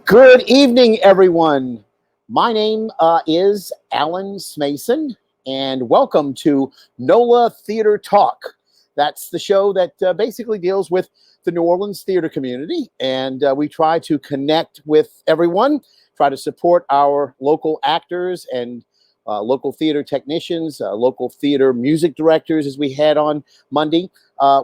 Good evening, everyone. My name is Alan Smason, and welcome to NOLA Theatre Talk. That's the show that basically deals with the New Orleans theater community, and we try to connect with everyone, try to support our local actors and local theater technicians, local theater music directors, as we had on Monday.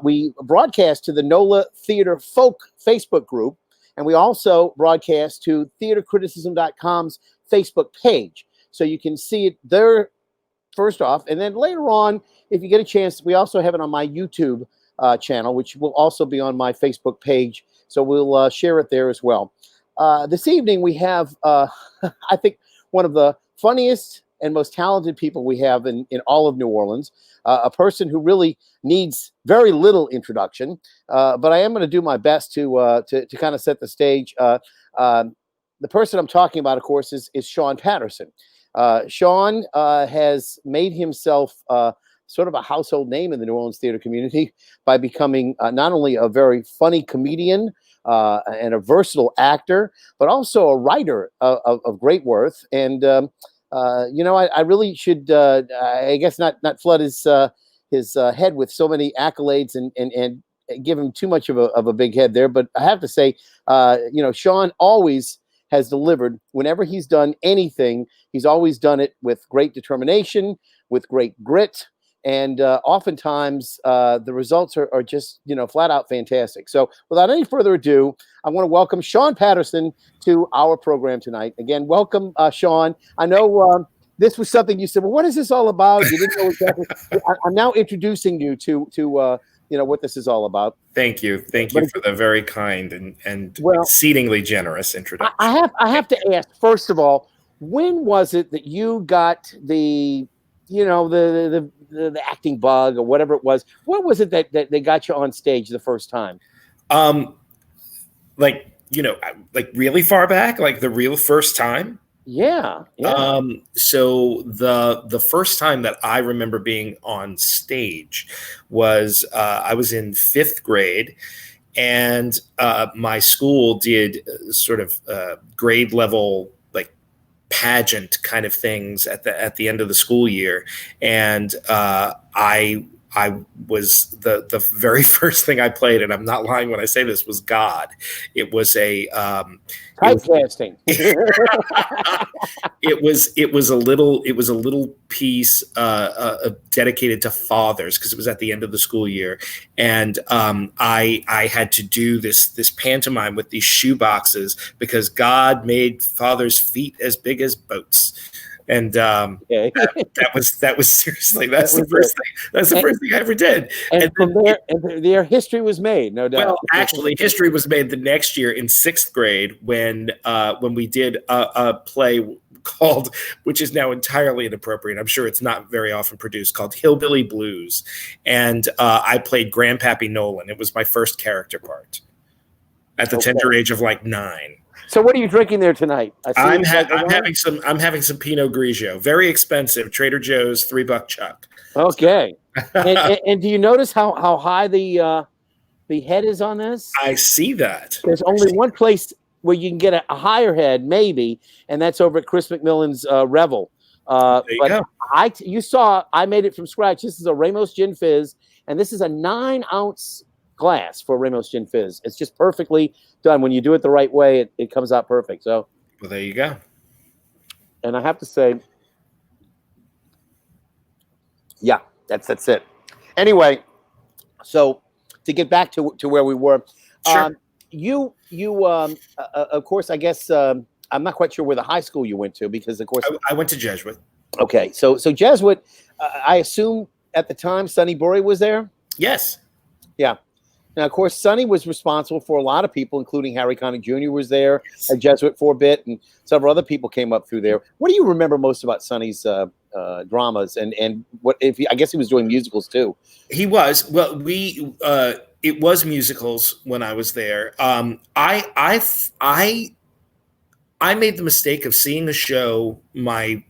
We broadcast to the NOLA Theatre Folk Facebook group, and we also broadcast to theatercriticism.com's Facebook page. So you can see it there first off. And then later on, if you get a chance, we also have it on my YouTube channel, which will also be on my Facebook page. So we'll share it there as well. This evening, we have, I think, one of the funniest and most talented people we have in all of New Orleans, a person who really needs very little introduction, but I am going to do my best to kind of set the stage. The person I'm talking about, of course, is Sean Patterson. Sean has made himself sort of a household name in the New Orleans theater community by becoming not only a very funny comedian and a versatile actor, but also a writer of great worth. And I really should, I guess, not flood his head with so many accolades and give him too much of a big head there. But I have to say, Sean always has delivered. Whenever he's done anything, he's always done it with great determination, with great grit. And oftentimes the results are just, flat out fantastic. So without any further ado, I want to welcome Sean Patterson to our program tonight. Again, welcome, Sean. I know this was something you said, well, what is this all about? You didn't know exactly. I'm now introducing you to what this is all about. Thank you. Thank you for the very kind and exceedingly generous introduction. I have to ask, first of all, when was it that you got the acting bug or whatever it was? What was it that they got you on stage the first time? Like really far back, like the real first time. Yeah. So the first time that I remember being on stage was I was in 5th grade, and my school did sort of grade level pageant kind of things at the end of the school year, and I was the very first thing I played, and I'm not lying when I say this, was God. It was a typecasting. It was a little piece dedicated to fathers, because it was at the end of the school year, and I had to do this pantomime with these shoe boxes because God made fathers' feet as big as boats. And okay. that was seriously the first thing I ever did. And from there history was made, no doubt. Well, actually, history was made the next year in 6th grade when we did a play called, which is now entirely inappropriate, I'm sure it's not very often produced, called Hillbilly Blues, and I played Grandpappy Nolan. It was my first character part at the tender age of 9. So what are you drinking there tonight? I'm having some Pinot Grigio, very expensive, Trader Joe's $3 chuck. Okay. and do you notice how high the head is on this? I see that. There's only one place where you can get a higher head, maybe, and that's over at Chris McMillan's Revel. There you go. I made it from scratch. This is a Ramos Gin Fizz, and this is a 9-ounce glass for Ramos Gin Fizz. It's just perfectly done. When you do it the right way, it comes out perfect. So, well, there you go. And I have to say, yeah, that's it. Anyway, so to get back to where we were, sure. You of course, I guess I'm not quite sure where the high school you went to, because of course I went to Jesuit. Okay, so Jesuit, I assume at the time Sonny Bory was there. Yes. Yeah. Now, of course, Sonny was responsible for a lot of people, including Harry Connick Jr. was there at Jesuit for a bit, and several other people came up through there. What do you remember most about Sonny's dramas, and what if I guess he was doing musicals too? He was. Well, it was musicals when I was there. I made the mistake of seeing the show. I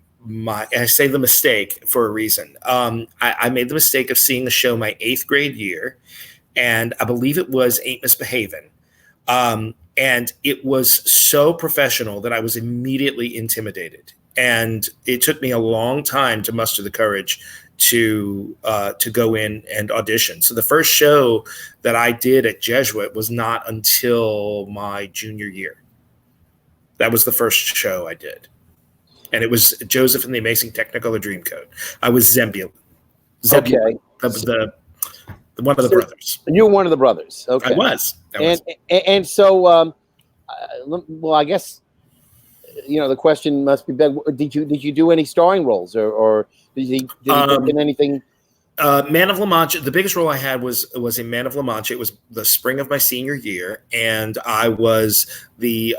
say the mistake for a reason. I made the mistake of seeing the show my 8th grade year. And I believe it was Ain't Misbehavin'. And it was so professional that I was immediately intimidated. And it took me a long time to muster the courage to go in and audition. So the first show that I did at Jesuit was not until my junior year. That was the first show I did. And it was Joseph and the Amazing Technicolor Dreamcoat. I was Zebulon. Okay. The one of the brothers. You were one of the brothers. Okay. I was. And so, well, I guess, the question must be, did you do any starring roles or did you in anything? Man of La Mancha. The biggest role I had was in Man of La Mancha. It was the spring of my senior year, and I was the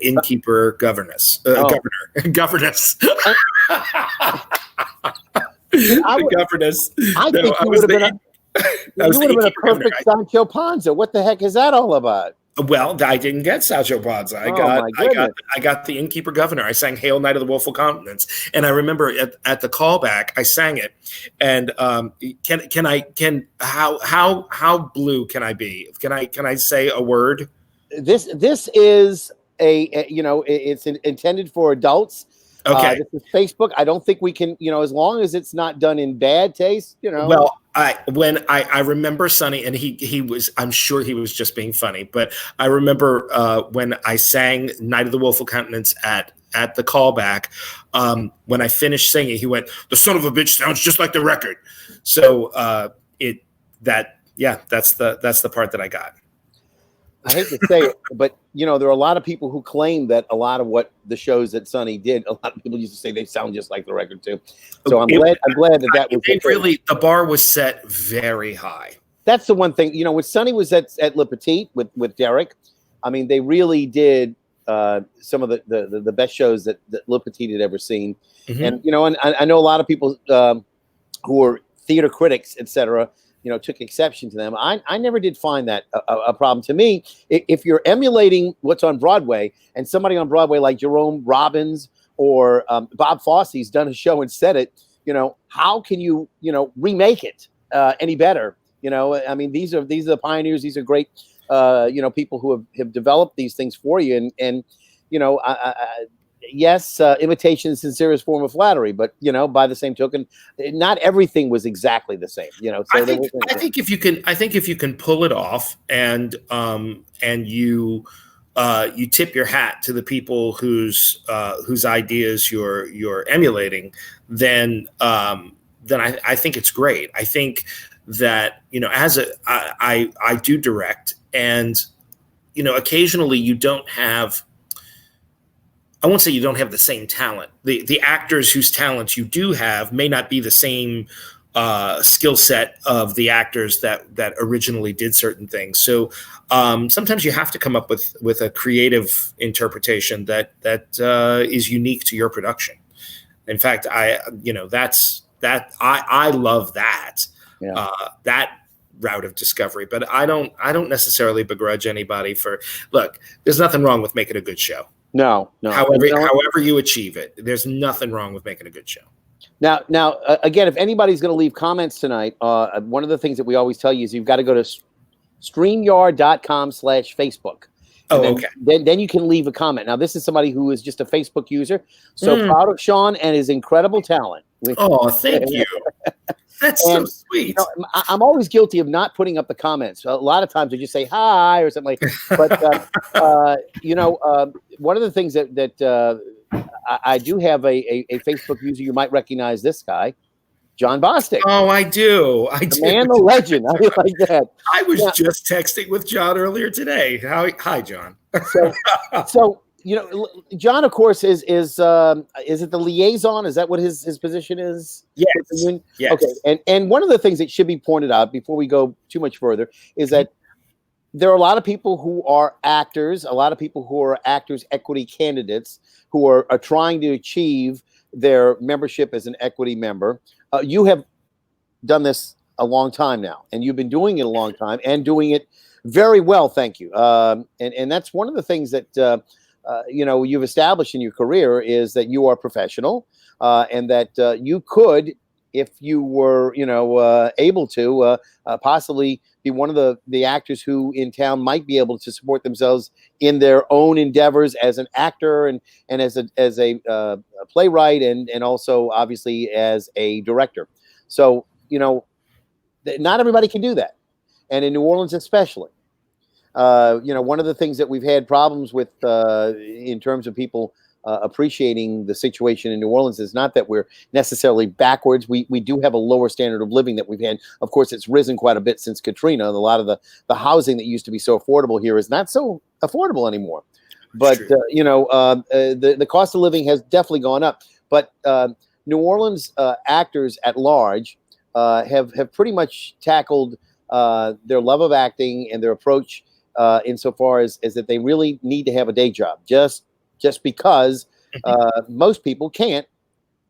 innkeeper governess. Governess. Governess. I think you would have been a perfect Sancho Panza. What the heck is that all about? Well, I didn't get Sancho Panza. I got the innkeeper governor. I sang "Hail, Knight of the Woeful Countenance," and I remember at the callback, I sang it. And how blue can I be? Can I say a word? This is it's intended for adults. Okay. This is Facebook. I don't think we can, as long as it's not done in bad taste, Well, I remember Sonny, and he was, I'm sure he was just being funny, but I remember when I sang Night of the Woeful Countenance at the callback, when I finished singing, he went, "The son of a bitch sounds just like the record." So that's the part that I got. I hate to say it, but there are a lot of people who claim that a lot of what the shows that Sonny did, a lot of people used to say they sound just like the record too. So I'm glad that was really, the bar was set very high. That's the one thing, when Sonny was at Le Petit with Derek, I mean, they really did some of the best shows that Le Petit had ever seen. Mm-hmm. And I know a lot of people who are theater critics, etc., took exception to them. I never did find that a problem. To me, if you're emulating what's on Broadway, and somebody on Broadway like Jerome Robbins or Bob Fosse's done a show and said it, how can you, remake it any better? I mean, these are the pioneers. These are great, people who have developed these things for you. And yes, imitation is the sincerest form of flattery, but by the same token, not everything was exactly the same. So I think if you can pull it off, and you tip your hat to the people whose ideas you're emulating, then I think it's great. I think that I do direct, and occasionally you don't have. I won't say you don't have the same talent. The actors whose talents you do have may not be the same skill set of the actors that originally did certain things. So sometimes you have to come up with a creative interpretation that is unique to your production. In fact, I love that. Yeah. That route of discovery, but I don't necessarily begrudge anybody for. Look, there's nothing wrong with making a good show. No. However you achieve it, there's nothing wrong with making a good show. Now, again, if anybody's going to leave comments tonight, one of the things that we always tell you is you've got to go to StreamYard.com/Facebook. Okay. Then you can leave a comment. Now, this is somebody who is just a Facebook user. So proud of Sean and his incredible talent. Oh, thank you. That's so sweet. I'm always guilty of not putting up the comments. A lot of times I just say hi or something like that. But, one of the things that I do have a Facebook user, you might recognize this guy, John Bostic. Oh, I do. The man, the legend. I like that. I was just texting with John earlier today. Hi, John. So John, of course, is it the liaison? Is that what his position is? Yes. Yes. Okay. And one of the things that should be pointed out before we go too much further is that there are a lot of people who are actors, a lot of people who are actors equity candidates who are trying to achieve their membership as an equity member. You have done this a long time now, and you've been doing it a long time and doing it very well. Thank you. And that's one of the things that you've established in your career is that you are professional, and that you could if you were, able to possibly be one of the actors who in town might be able to support themselves in their own endeavors as an actor and as a playwright and also obviously as a director. So, not everybody can do that. And in New Orleans, especially, one of the things that we've had problems with in terms of people appreciating the situation in New Orleans is not that we're necessarily backwards. We do have a lower standard of living that we've had. Of course, it's risen quite a bit since Katrina. And a lot of the housing that used to be so affordable here is not so affordable anymore. But, the cost of living has definitely gone up. But New Orleans actors at large have pretty much tackled their love of acting and their approach insofar as that they really need to have a day job just because most people can't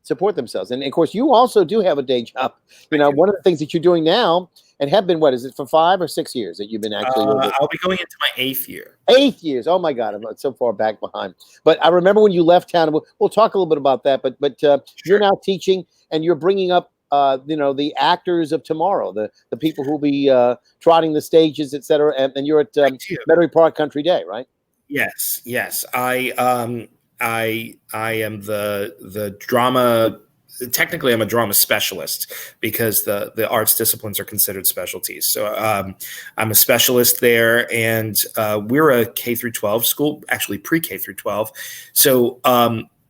support themselves. And of course, you also do have a day job. One of the things that you're doing now and have been, what is it, for 5 or 6 years that you've been actually? I'll be going into my 8th year. 8 years. Oh my God, I'm so far back behind. But I remember when you left town. We'll talk a little bit about that. But you're now teaching and you're bringing up the actors of tomorrow, the people who'll be trotting the stages, et cetera. And you're at Metairie Park Country Day, right? Yes. I am the drama. Technically, I'm a drama specialist because the arts disciplines are considered specialties. So I'm a specialist there, and we're a K through 12 school, actually pre-K through 12. So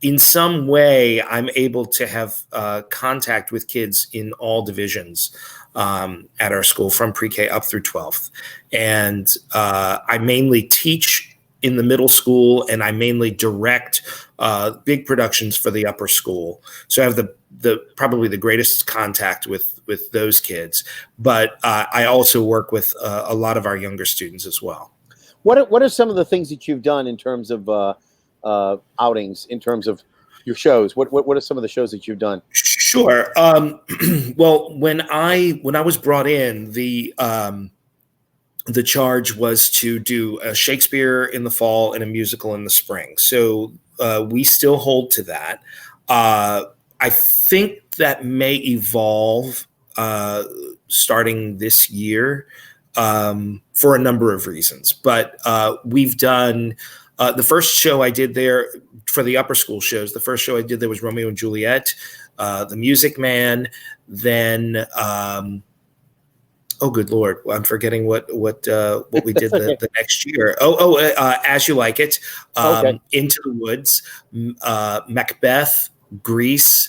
in some way, I'm able to have contact with kids in all divisions at our school from pre-K up through 12th. And I mainly teach in the middle school, and I mainly direct big productions for the upper school. So I have the probably the greatest contact with those kids. But I also work with a lot of our younger students as well. What are some of the things that you've done in terms of outings, in terms of your shows? What are some of the shows that you've done? Sure. Well, when I was brought in, the charge was to do a Shakespeare in the fall and a musical in the spring. So we still hold to that. I think that may evolve starting this year for a number of reasons. But we've done the first show I did there for the upper school shows. The first show I did there was Romeo and Juliet, The Music Man, then oh, good Lord! I'm forgetting what we did the next year. As You Like It, Into the Woods, Macbeth, Grease,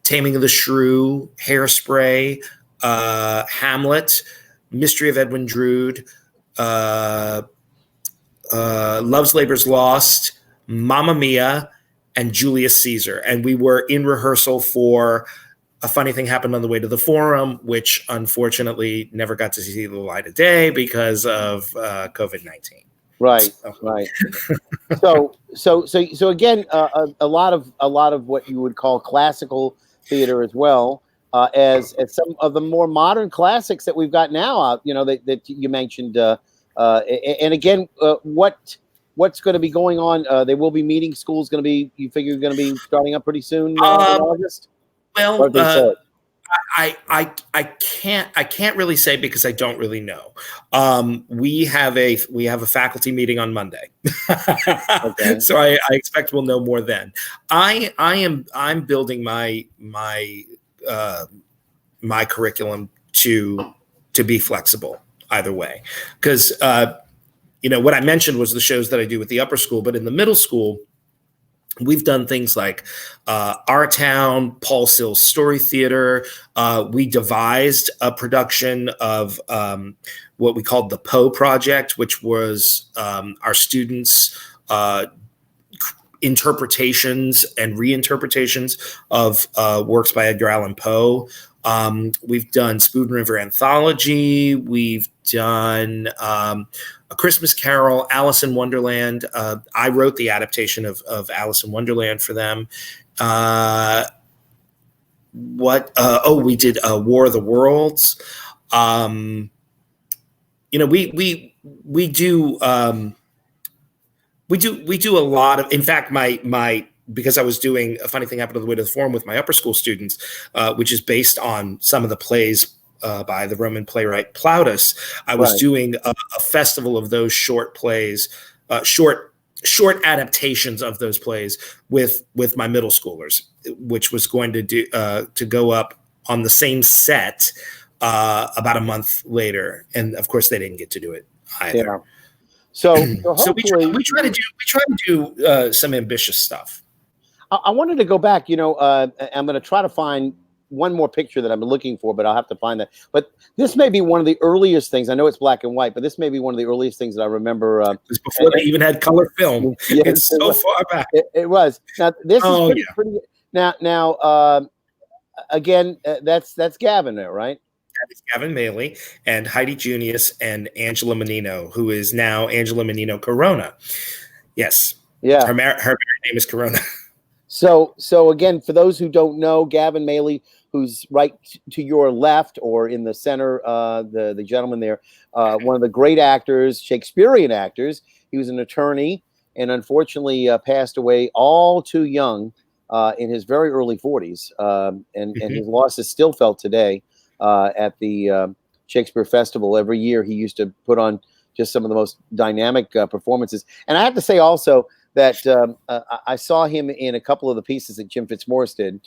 Taming of the Shrew, Hairspray, Hamlet, Mystery of Edwin Drood, Love's Labor's Lost, Mamma Mia, and Julius Caesar. And we were in rehearsal for A Funny Thing Happened on the Way to the Forum, which unfortunately never got to see the light of day because of COVID-19. Right. So again, a lot of what you would call classical theater as well as some of the more modern classics that we've got now out. That you mentioned. And again, what's going to be going on? They will be meeting. School's going to be. You figure going to be starting up pretty soon in August. Well, I can't really say because I don't really know. We have a faculty meeting on Monday, okay. So I expect we'll know more then. I'm building my curriculum to be flexible either way, because what I mentioned was the shows that I do with the upper school, but in the middle school, we've done things like Our Town, Paul Sill's Story Theater. We devised a production of what we called the Poe Project, which was our students' interpretations and reinterpretations of works by Edgar Allan Poe. We've done Spoon River Anthology. We've done A Christmas Carol, Alice in Wonderland. I wrote the adaptation of Alice in Wonderland for them. We did War of the Worlds. We do a lot of. In fact, my because I was doing A Funny Thing Happened on the Way to the Forum with my upper school students, which is based on some of the plays by the Roman playwright Plautus. I was doing a festival of those short plays, short adaptations of those plays with my middle schoolers, which was going to go up on the same set about a month later, and of course they didn't get to do it either. Yeah. So we try to do some ambitious stuff. I wanted to go back. I'm going to try to find one more picture that I'm looking for, but I'll have to find that. But this may be one of the earliest things. I know it's black and white, but this may be one of the earliest things that I remember. It's before they even had color film. Yes, it's so far back. It was. Now this is pretty. Now again, that's Gavin there, right? That is Gavin Maley and Heidi Junius and Angela Menino, who is now Angela Menino Corona. Yes. Yeah. Her married name is Corona. So again, for those who don't know, Gavin Maley, who's right to your left or in the center, the gentleman there, one of the great actors, Shakespearean actors. He was an attorney and unfortunately passed away all too young in his very early 40s. And his loss is still felt today at the Shakespeare Festival. Every year he used to put on just some of the most dynamic performances. And I have to say also that I saw him in a couple of the pieces that Jim Fitzmaurice did.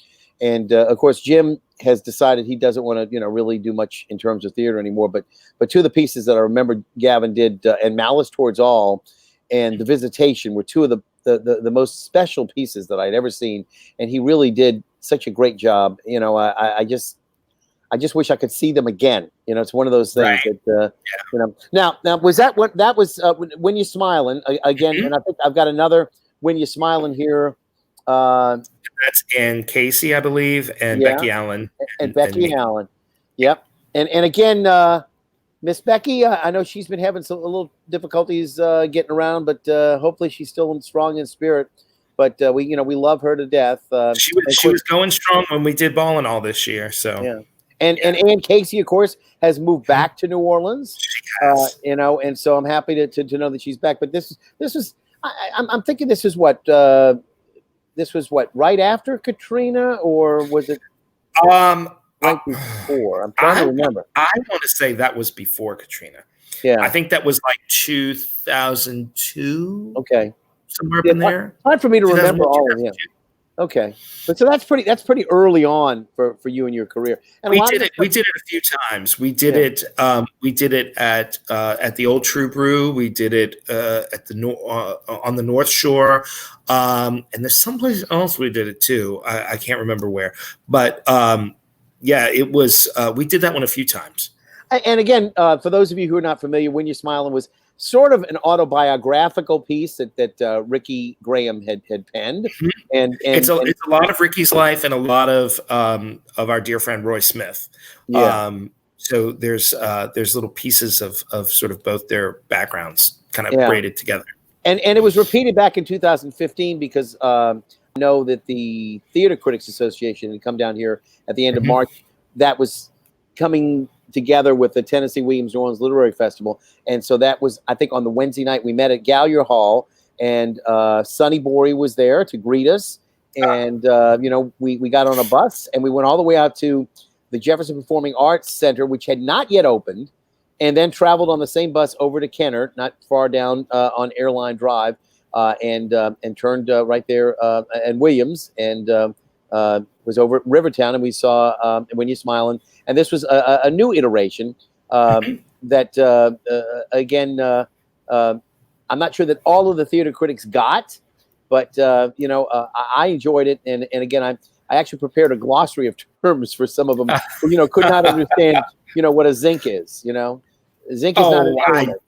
And of course, Jim has decided he doesn't want to, really do much in terms of theater anymore. But two of the pieces that I remember Gavin did, and Malice Towards All and The Visitation, were two of the most special pieces that I'd ever seen. And he really did such a great job. I just wish I could see them again. It's one of those things that, Now, was that what that was? When You Smiling again? And I think I've got another When You Smiling here. That's Ann Casey, I believe, and Becky Allen. And Becky Allen. Yep. And again, Miss Becky, I know she's been having a little difficulties getting around, but hopefully she's still strong in spirit. But we love her to death. She was going strong when we did Ball and All this year. So yeah. And Ann Casey, of course, has moved back to New Orleans. And so I'm happy to know that she's back. But this was I'm thinking this was what right after Katrina, or was it right before? I'm trying to remember. I want to say that was before Katrina. Yeah, I think that was like 2002. Okay, somewhere up in there. Hard for me to remember all of them. Okay, but so that's pretty early on for you in your career. And we did it a few times. We did it. We did it at the Old True Brew. We did it at on the North Shore, and there's someplace else we did it too. I can't remember where, but it was. We did that one a few times. And again, for those of you who are not familiar, When You're Smiling was sort of an autobiographical piece that Ricky Graham had penned, and it's a lot of Ricky's life and a lot of our dear friend Roy Smith. Yeah. So there's little pieces of sort of both their backgrounds kind of braided together. And it was repeated back in 2015 because I know that the Theater Critics Association had come down here at the end of March. That was coming together with the Tennessee Williams New Orleans Literary Festival. And so that was, I think, on the Wednesday night. We met at Gallier Hall, and Sonny Bory was there to greet us. And, we got on a bus, and we went all the way out to the Jefferson Performing Arts Center, which had not yet opened, and then traveled on the same bus over to Kenner, not far down on Airline Drive, and turned right there and Williams, and was over at Rivertown, and we saw When You're Smiling. And this was a new iteration that, again, I'm not sure that all of the theater critics got, but, I enjoyed it. And again, I actually prepared a glossary of terms for some of them who, could not understand, what a zinc is, Zinc is not an element,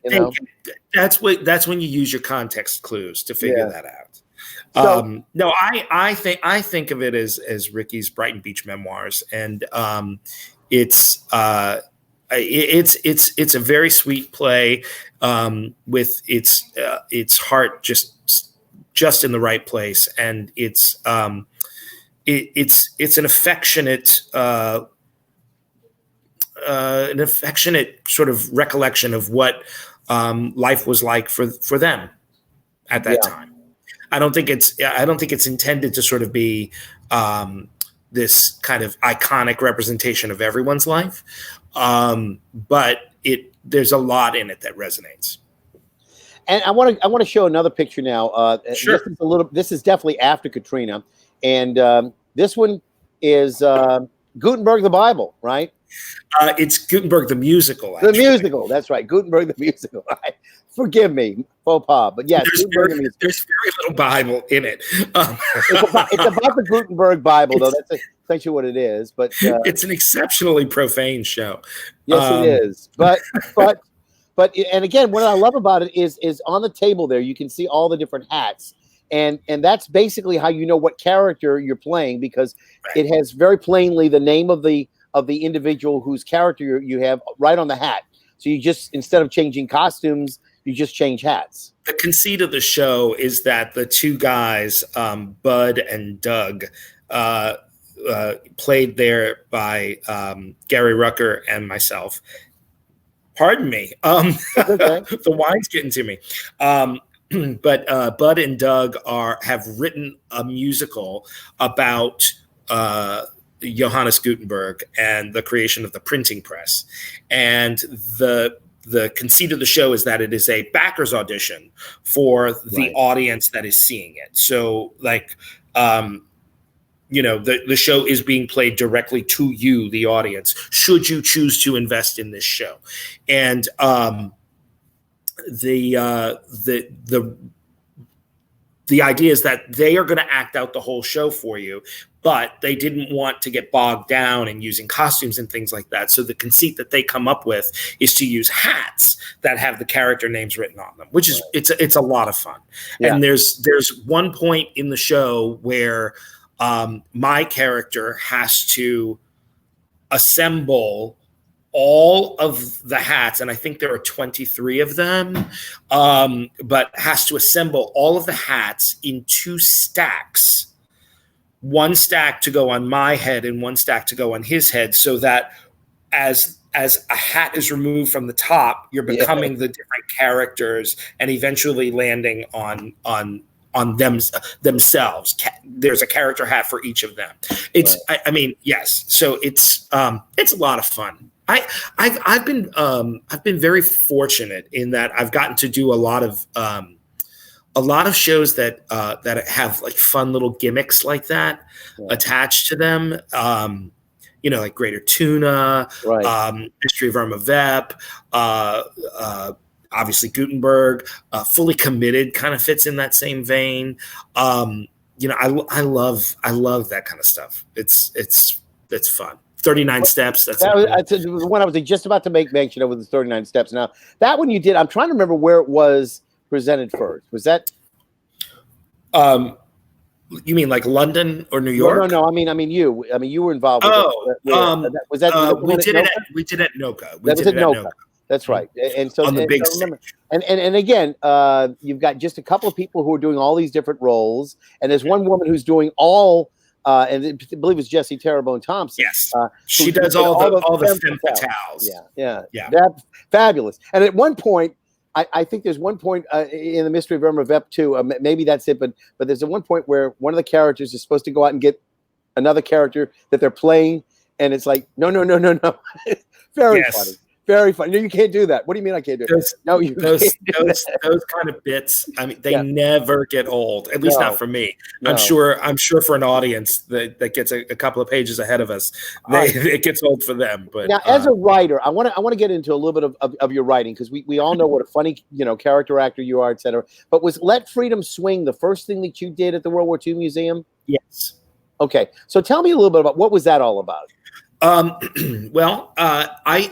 That's when you use your context clues to figure that out. So, no, I think of it as Ricky's Brighton Beach memoirs, and it's a very sweet play with its heart just in the right place, and it's an affectionate sort of recollection of what life was like for them at that time. I don't think it's intended to sort of be this kind of iconic representation of everyone's life. But there's a lot in it that resonates. And I want to show another picture now. Sure. This is definitely after Katrina, and this one is Gutenberg the Bible, right? It's Gutenberg the Musical. Actually. The musical, that's right. Gutenberg the Musical. Right? Forgive me, faux pas, but yes, there's very little Bible in it. It's about the Gutenberg Bible, though. That's essentially what it is. But it's an exceptionally profane show. Yes, it is. But and again, what I love about it is on the table there you can see all the different hats, and that's basically how you know what character you're playing, because it has very plainly the name of the individual whose character you have right on the hat. So you just, instead of changing costumes, you just change hats. The conceit of the show is that the two guys, Bud and Doug, played there by Gary Rucker and myself. Pardon me. Okay. The wine's getting to me. But Bud and Doug have written a musical about Johannes Gutenberg and the creation of the printing press. And the conceit of the show is that it is a backers audition for the audience that is seeing it. So the show is being played directly to you, the audience, should you choose to invest in this show. And the idea is that they are going to act out the whole show for you, but they didn't want to get bogged down in using costumes and things like that. So the conceit that they come up with is to use hats that have the character names written on them, which is it's a lot of fun. Yeah. And there's one point in the show where my character has to assemble all of the hats, and I think there are 23 of them, but has to assemble all of the hats in 2 stacks. One stack to go on my head and one stack to go on his head, so that as a hat is removed from the top, you're becoming the different characters and eventually landing on themselves. There's a character hat for each of them. It's yes. So it's a lot of fun. I've been very fortunate in that I've gotten to do a lot of shows that have like fun little gimmicks like that attached to them. Like Greater Tuna, Mystery of Irma Vep, obviously Gutenberg, Fully Committed kind of fits in that same vein. I love that kind of stuff. It's fun. 39 Steps. That's the one I was just about to make mention of, with the 39 Steps. Now, that one you did, I'm trying to remember where it was presented first. Was that? You mean like London or New York? No. I mean you. I mean, you were involved with it. Was that? We did it at NOCA. That was at NOCA. That's right. And so on the big stage. And again, you've got just a couple of people who are doing all these different roles, and there's one woman who's doing all. And I believe it's Jessie Terrebonne Thompson. Yes, she does all the femme fatales. Yeah. That's fabulous. And at one point, I think there's one point in the Mystery of Irma Vep too. Maybe that's it, but there's one point where one of the characters is supposed to go out and get another character that they're playing, and it's like, no. Very funny. Very funny. No, you can't do that. What do you mean I can't do it? Those kind of bits. I mean, they never get old. At least not for me. No. I'm sure for an audience that gets a couple of pages ahead of us, it gets old for them. But now, as a writer, I want to get into a little bit of your writing, because we all know what a funny character actor you are, etc. But was Let Freedom Swing the first thing that you did at the World War II Museum? Yes. Okay, so tell me a little bit about what was that all about. Well, I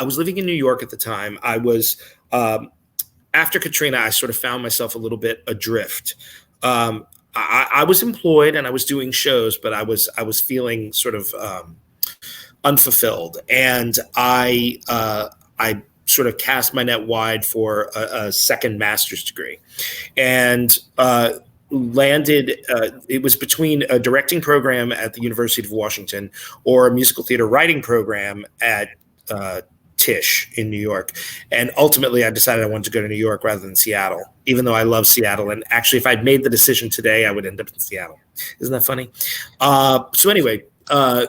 was living in New York at the time. I was, after Katrina, I sort of found myself a little bit adrift. I was employed and I was doing shows, but I was feeling sort of, unfulfilled. And I sort of cast my net wide for a second master's degree, and, landed it was between a directing program at the University of Washington or a musical theater writing program at Tisch in New York. And ultimately, I decided I wanted to go to New York rather than Seattle, even though I love Seattle. And actually, if I'd made the decision today, I would end up in Seattle. Isn't that funny? So anyway, I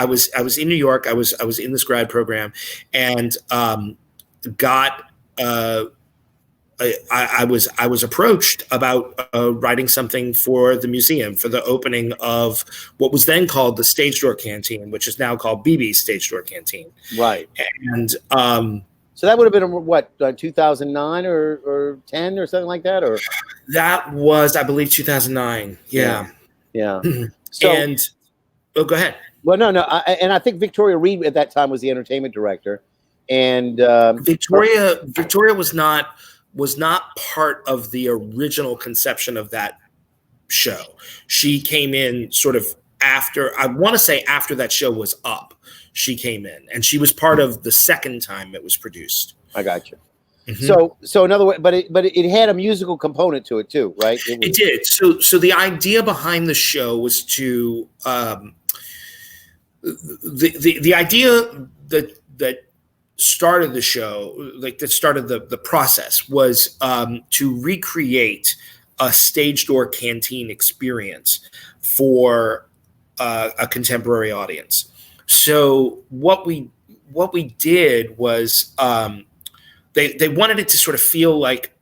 was in New York. I was in this grad program, and got. I was approached about writing something for the museum for the opening of what was then called the Stage Door Canteen, which is now called BB's Stage Door Canteen. Right. And so that would have been what 2009 or 10 or something like that, or that was, I believe, 2009. Yeah. So, and go ahead. Well, no, and I think Victoria Reed at that time was the entertainment director, and Victoria was not part of the original conception of that show. She came in sort of after, I want to say after that show was up, she came in, and she was part of the second time it was produced. I got you. Mm-hmm. So another way, but it had a musical component to it too, right? It did. So the idea behind the show was to, the idea that started the show, like that started the process, was to recreate a stage door canteen experience for a contemporary audience. So what we did was they wanted it to sort of feel like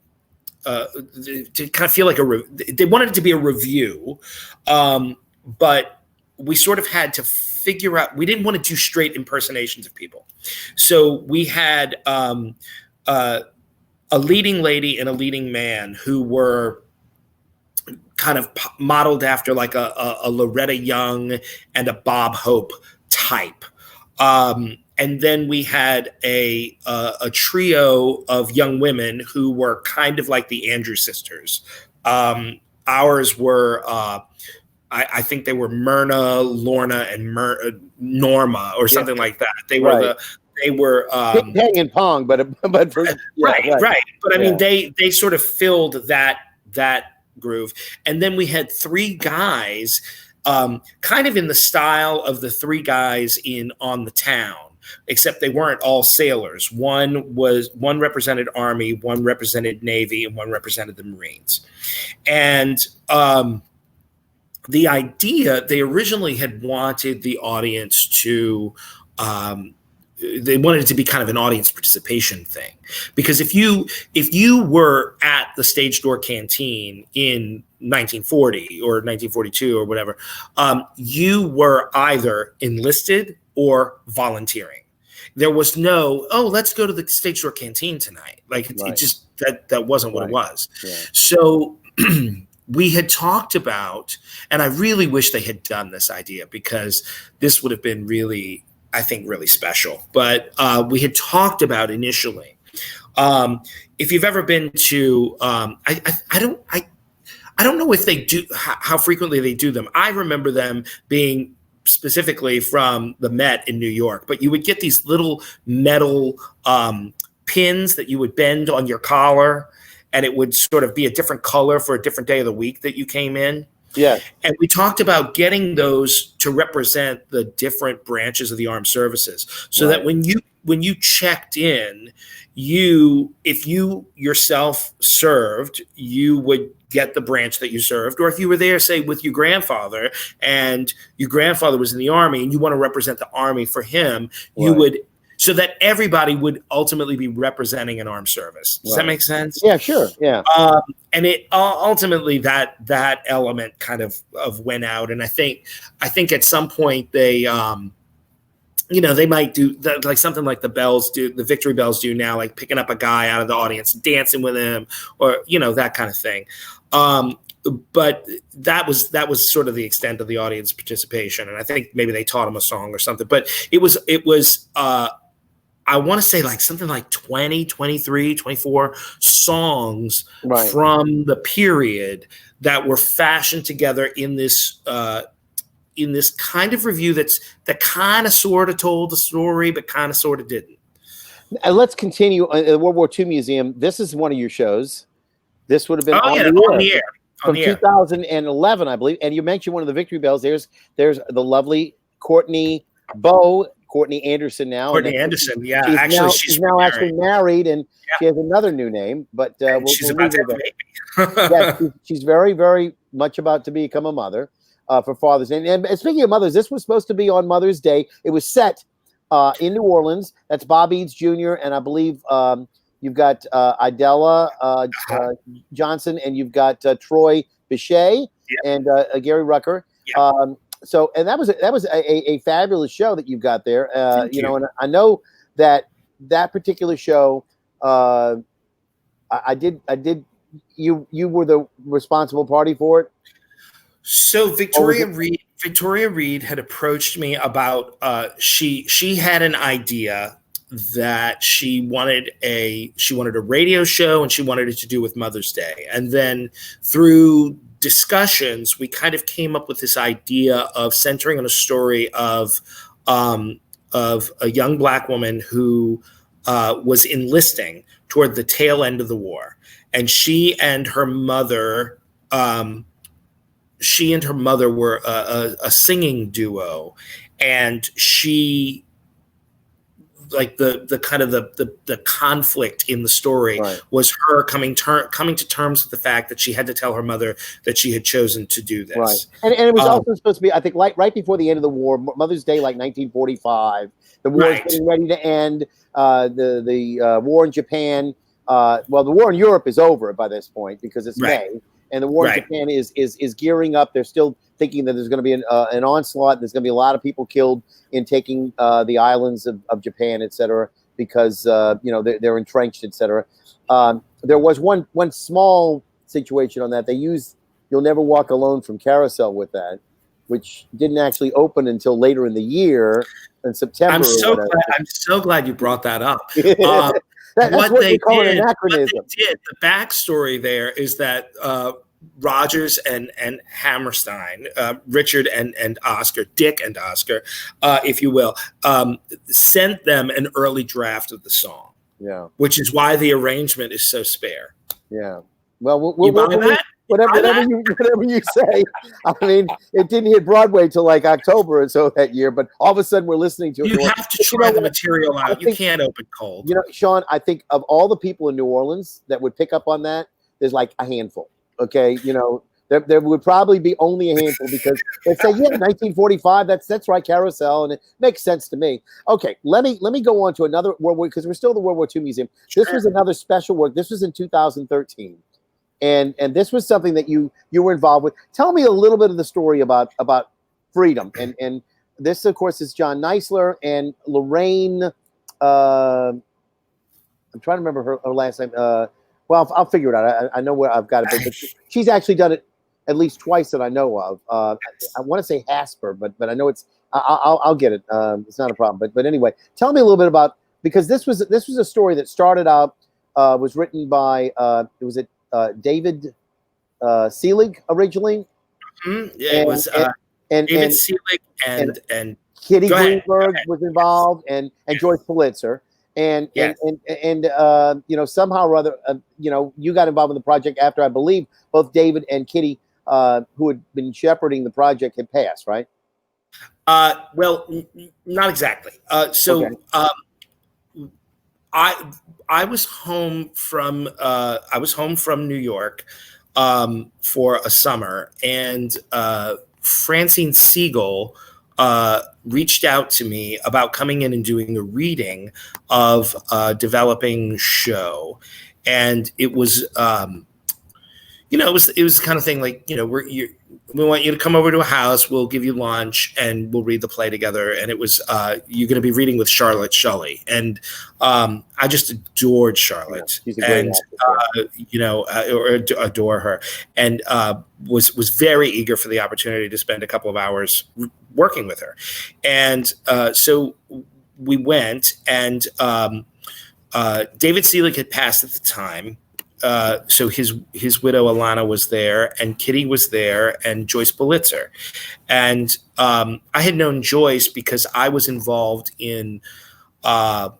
to kind of feel like they wanted it to be a review, but we sort of had to figure out, we didn't want to do straight impersonations of people. So we had a leading lady and a leading man who were kind of modeled after like a Loretta Young and a Bob Hope type. And then we had a trio of young women who were kind of like the Andrew sisters. Ours were, I think they were Myrna, Lorna, and Norma, or something like that. They were Ping and Pong, but right. But I mean, they sort of filled that groove. And then we had three guys, kind of in the style of the three guys in On the Town, except they weren't all sailors. One represented Army, one represented Navy, and one represented the Marines. And the idea, they originally had wanted the audience to, they wanted it to be kind of an audience participation thing, because if you were at the Stage Door Canteen in 1940 or 1942 or whatever, you were either enlisted or volunteering. There was no, let's go to the Stage Door Canteen tonight. Like it just, that wasn't what it was. Yeah. So we had talked about, and I really wish they had done this idea, because this would have been really, I think, really special. But we had talked about initially, if you've ever been to, I don't know if they do, how frequently they do them. I remember them being specifically from the Met in New York, but you would get these little metal pins that you would bend on your collar, and it would sort of be a different color for a different day of the week that you came in. Yeah. And we talked about getting those to represent the different branches of the armed services, so that when you checked in, if you yourself served, you would get the branch that you served. Or if you were there, say, with your grandfather, and your grandfather was in the Army and you want to represent the Army for him, you would, so that everybody would ultimately be representing an armed service. Does that make sense? Yeah, sure. Yeah. And it ultimately that element kind of went out. And I think at some point they, they might do like something like the Victory Bells do now, like picking up a guy out of the audience, dancing with him, or, that kind of thing. But that was sort of the extent of the audience participation. And I think maybe they taught him a song or something, but it was I want to say like something like 20, 23, 24 songs from the period that were fashioned together in this kind of review that kind of sort of told the story, but kind of sort of didn't. Let's continue. The World War II Museum. This is one of your shows. This would have been on the air from 2011, I believe. And you mentioned one of the Victory Bells. There's the lovely Courtney Bowe. Courtney Anderson now. Courtney Anderson, yeah. She's Actually, now, she's now actually married, and yeah. she has another new name. But she's about to have a baby. Yeah, she's very, very much about to become a mother for Father's Day. And speaking of mothers, this was supposed to be on Mother's Day. It was set in New Orleans. That's Bob Eads Jr. and I believe you've got Idella Johnson, and you've got Troy Bichet and Gary Rucker. And that was a fabulous show that you've got there. You know, and I know that particular show. I did. You were the responsible party for it. So Victoria Reed had approached me about she had an idea that she wanted a radio show, and she wanted it to do with Mother's Day. And then through discussions, we kind of came up with this idea of centering on a story of a young Black woman who was enlisting toward the tail end of the war, and she and her mother were a singing duo, and she, like the kind of the conflict in the story was her coming to terms with the fact that she had to tell her mother that she had chosen to do this. Right, and it was also supposed to be, I think, right before the end of the war, Mother's Day, like 1945. The war is getting ready to end. The war in Japan. Well, the war in Europe is over by this point because it's May. And the war in Japan is gearing up. They're still thinking that there's going to be an onslaught. There's going to be a lot of people killed in taking the islands of Japan, et cetera, because they're entrenched, et cetera. There was one small situation on that. They used "You'll Never Walk Alone" from Carousel with that, which didn't actually open until later in the year in September. I'm so glad you brought that up. That's what they call an anachronism. The backstory there is that Rogers and Hammerstein, Richard and Oscar, Dick and Oscar, if you will, sent them an early draft of the song. Yeah, which is why the arrangement is so spare. Yeah. Well, whatever you say. I mean, it didn't hit Broadway till like October or so that year, but all of a sudden we're listening to it. You have to try the material out. You can't open cold. You know, Sean, I think of all the people in New Orleans that would pick up on that, there's like a handful. Okay, you know, there would probably be only a handful because they say, yeah, 1945. That's right, Carousel, and it makes sense to me. Okay, let me go on to another World War, because we're still the World War II Museum. Sure. This was another special work. This was in 2013. And this was something that you were involved with. Tell me a little bit of the story about freedom. And this, of course, is John Neisler and Lorraine. I'm trying to remember her last name. Well, I'll figure it out. I know where I've got it. But she's actually done it at least twice that I know of. I want to say Hasper, but I know it's. I'll get it. It's not a problem. But anyway, tell me a little bit about, because this was a story that started out, was written by David Seelig originally. Mm-hmm. Yeah, it was David Seelig and Kitty Greenberg was involved, and Joyce Pulitzer. And somehow or other, you got involved in the project after, I believe, both David and Kitty, who had been shepherding the project, had passed, right? Well, not exactly. I was home from New York for a summer, and Francine Siegel reached out to me about coming in and doing a reading of a developing show, and it was it was the kind of thing like, we want you to come over to a house, we'll give you lunch, and we'll read the play together. And it was you're going to be reading with Charlotte Shelley, and I just adored Charlotte, and adore her, and was very eager for the opportunity to spend a couple of hours working with her. And so we went, and David Seelig had passed at the time. So his widow Alana was there, and Kitty was there, and Joyce Pulitzer. And I had known Joyce because I was involved in an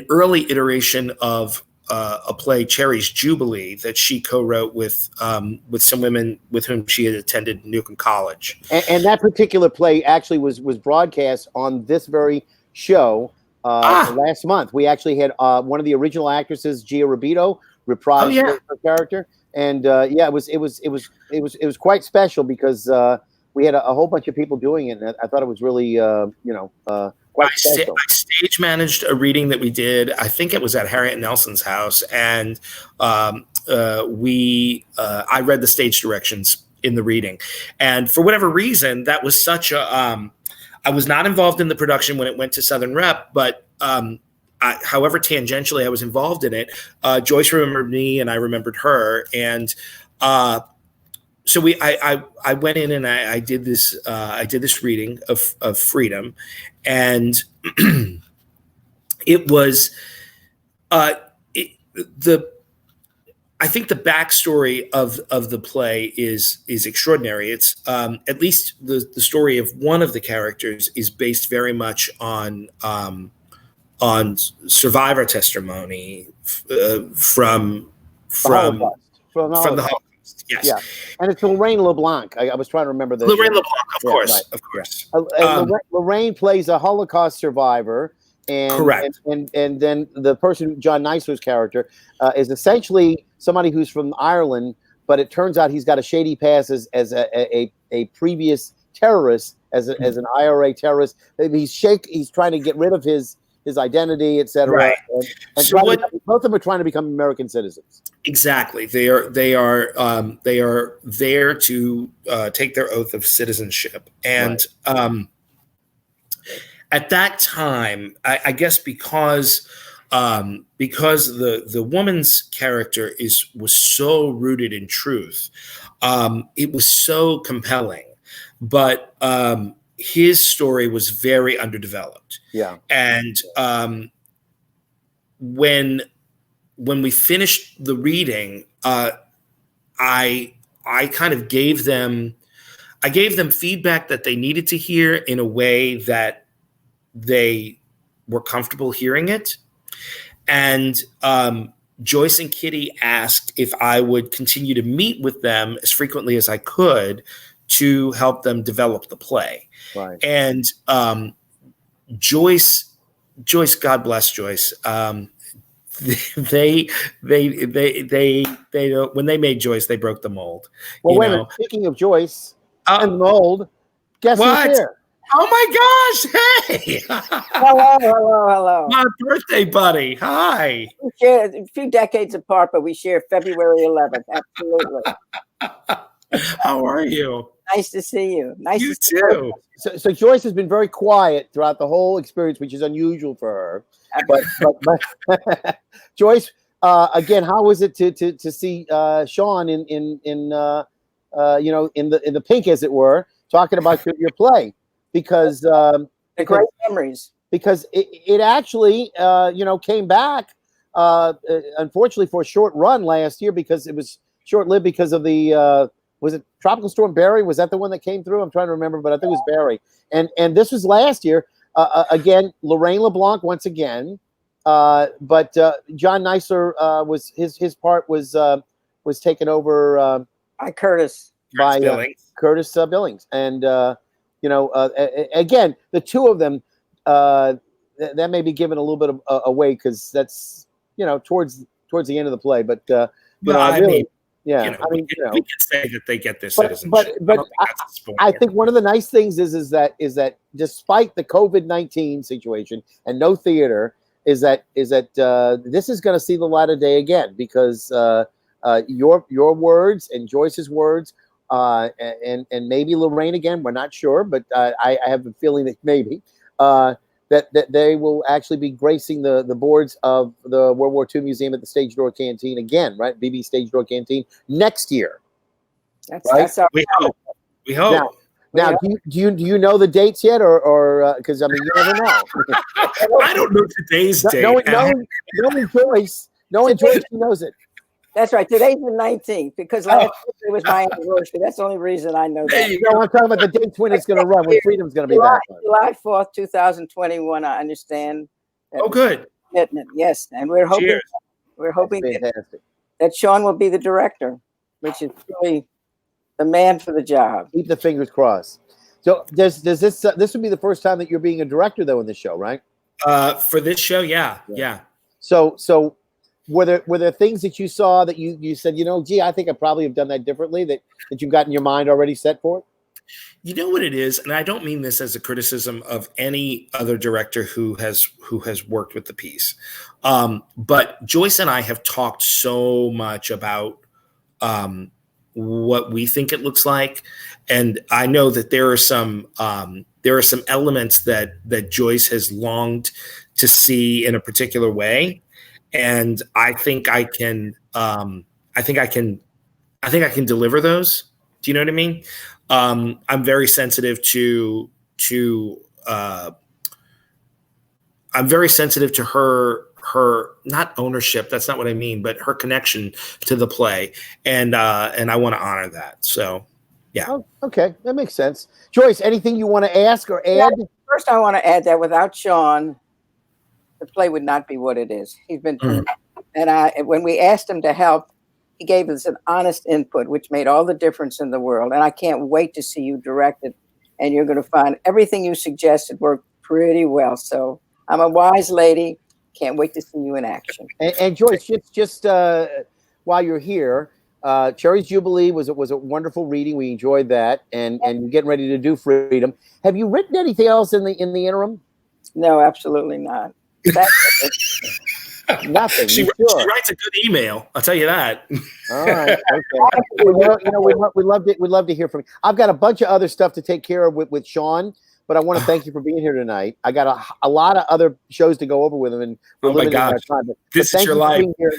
early iteration of a play, Cherry's Jubilee, that she co-wrote with some women with whom she had attended Newcomb College. And that particular play actually was broadcast on this very show last month. We actually had one of the original actresses, Gia Rabito, reprise her character, and it was quite special because we had a whole bunch of people doing it, and I thought it was really quite special. I stage managed a reading that we did. I think it was at Harriet Nelson's house, and I read the stage directions in the reading, and for whatever reason, that was such a. I was not involved in the production when it went to Southern Rep, but however tangentially I was involved in it, Joyce remembered me and I remembered her, and so I went in and I did this reading of Freedom, and it was I think the backstory of the play is extraordinary. It's at least the story of one of the characters is based very much on survivor testimony from the Holocaust. Yes. Yeah, and it's Lorraine LeBlanc. I was trying to remember the Lorraine LeBlanc, of course. Lorraine plays a Holocaust survivor, and correct. And then the person, John Nicer's character, is essentially somebody who's from Ireland, but it turns out he's got a shady past as a previous terrorist, as an IRA terrorist. He's trying to get rid of his identity, etc. Right. And so both of them are trying to become American citizens. Exactly. They are there to take their oath of citizenship. And at that time, I guess because the woman's character was so rooted in truth, it was so compelling. But his story was very underdeveloped. Yeah. And when we finished the reading, I kind of gave them feedback that they needed to hear in a way that they were comfortable hearing it. And Joyce and Kitty asked if I would continue to meet with them as frequently as I could to help them develop the play. Right. And Joyce, God bless Joyce. They when they made Joyce, they broke the mold. Well, wait a minute. Speaking of Joyce and mold, guess who's here? Oh my gosh! Hey, hello. My birthday buddy. Hi. We share a few decades apart, but we share February 11th. Absolutely. How are you? Nice to see you. Nice you to see too. You. So Joyce has been very quiet throughout the whole experience, which is unusual for her. But Joyce, again, how was it to see Sean in the pink, as it were, talking about your play? Because great memories. Because it actually came back unfortunately for a short run last year, because it was short-lived because of the was it Tropical Storm Barry? Was that the one that came through? I'm trying to remember, but I think it was Barry. And this was last year. Again, Lorraine LeBlanc once again, but John Nicer was his part was taken over by Curtis Billings, and again, the two of them that may be given a little bit of away, because that's towards the end of the play, but we can say that they get this citizenship. But I think one of the nice things is that despite the COVID-19 situation and no theater, is that this is going to see the light of day again, because your words and Joyce's words, and maybe Lorraine again, we're not sure, but I have a feeling that maybe that they will actually be gracing the boards of the World War II Museum at the Stage Door Canteen again, right? BB Stage Door Canteen next year. That's our we hope. Now, do you know the dates yet, or because I mean, you never know. I don't know today's date. Knowing Joyce, she knows it. That's right. Today's the 19th, because last Thursday was my anniversary. That's the only reason I know that. No, I'm talking about the dates when it's going to run, when Freedom's going to be back. July 4th, 2021. I understand. Oh, good. Yes, and we're hoping. Cheers. We're hoping fantastic. that Sean will be the director, which is really the man for the job. Keep the fingers crossed. So does this this would be the first time that you're being a director though in the show, right? For this show, yeah. So were there things that you saw that you said, gee, I think I probably have done that differently, that you've got in your mind already set for it? You know what it is, and I don't mean this as a criticism of any other director who has worked with the piece, but Joyce and I have talked so much about what we think it looks like, and I know that there are some elements that Joyce has longed to see in a particular way, and I think I can deliver those. Do you know what I mean? I'm very sensitive to her not ownership. That's not what I mean, but her connection to the play, and I want to honor that. So, yeah. Oh, okay, that makes sense. Joyce, anything you want to ask or add? Yeah, first, I want to add that without Sean, the play would not be what it is. He's been, and when we asked him to help, he gave us an honest input, which made all the difference in the world. And I can't wait to see you direct it. And you're going to find everything you suggested worked pretty well. So I'm a wise lady. Can't wait to see you in action. And Joyce, just while you're here, Cherry's Jubilee was a wonderful reading. We enjoyed that, and you're getting ready to do Freedom. Have you written anything else in the interim? No, absolutely not. Nothing. She writes a good email. I'll tell you that. All right. Okay. We'd love to hear from you. I've got a bunch of other stuff to take care of with Sean, but I want to thank you for being here tonight. I got a lot of other shows to go over with him, and we're limited in our time. This is your life. Here,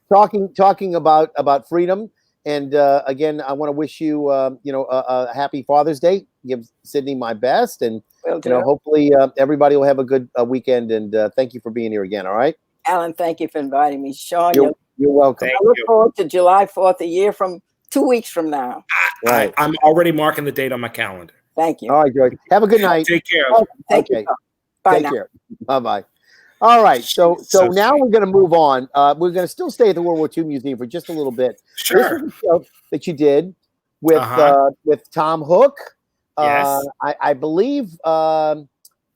talking about freedom, and again, I want to wish you a happy Father's Day. Give Sydney my best, and hopefully everybody will have a good weekend. And thank you for being here again. All right. Alan, thank you for inviting me. Sean, you're welcome. I look forward to July 4th, a year from 2 weeks from now. Right. I'm already marking the date on my calendar. Thank you. All right, Joyce. Have a good night. Take care. Thank you. Bye. Take care. Bye-bye. All right. So now we're going to move on. We're going to still stay at the World War II Museum for just a little bit. Sure. This is a show that you did with Tom Hook. Yes. I believe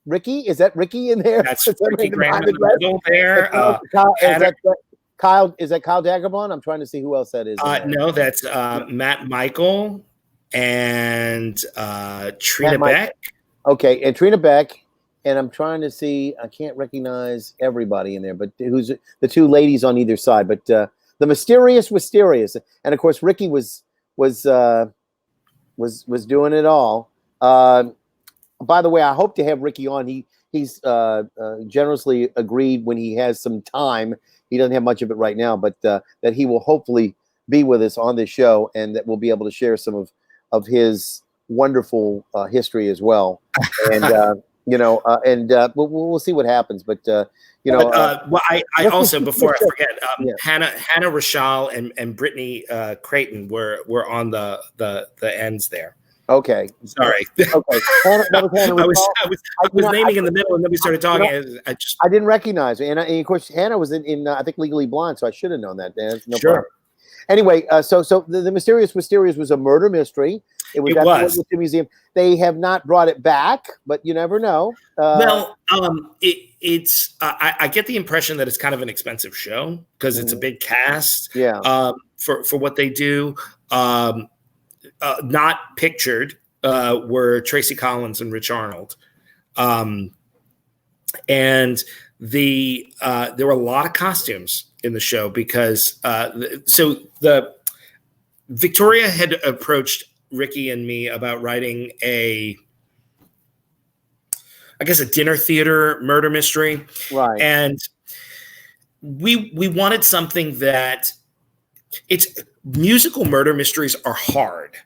Ricky, is that Ricky in there? That's Ricky Graham in the middle there. Kyle, is that Kyle Dagobon? I'm trying to see who else that is. No, that's Matt Michael and Trina Beck. Okay, and Trina Beck. And I'm trying to see, I can't recognize everybody in there, but who's the two ladies on either side. But the mysterious Wisterias. And of course, Ricky was doing it all. By the way, I hope to have Ricky on. He's generously agreed when he has some time. He doesn't have much of it right now, but that he will hopefully be with us on this show, and that we'll be able to share some of his wonderful history as well. And we'll see what happens. But I also, before I forget, Hannah Rachel and Brittany Creighton were on the ends there. Okay. Sorry. Okay. Hannah I was naming in the middle, and then we started talking. I didn't recognize her, and of course Hannah was in I think Legally Blonde, so I should have known that. No sure. Problem. Anyway, so the Mysterious Wisterias was a murder mystery. It was at the World War II Museum. They have not brought it back, but you never know. It's I get the impression that it's kind of an expensive show because it's a big cast. Yeah. For what they do. Not pictured were Tracy Collins and Rich Arnold, and there were a lot of costumes in the show because the Victoria had approached Ricky and me about writing a dinner theater murder mystery, right? And we wanted something that musical murder mysteries are hard.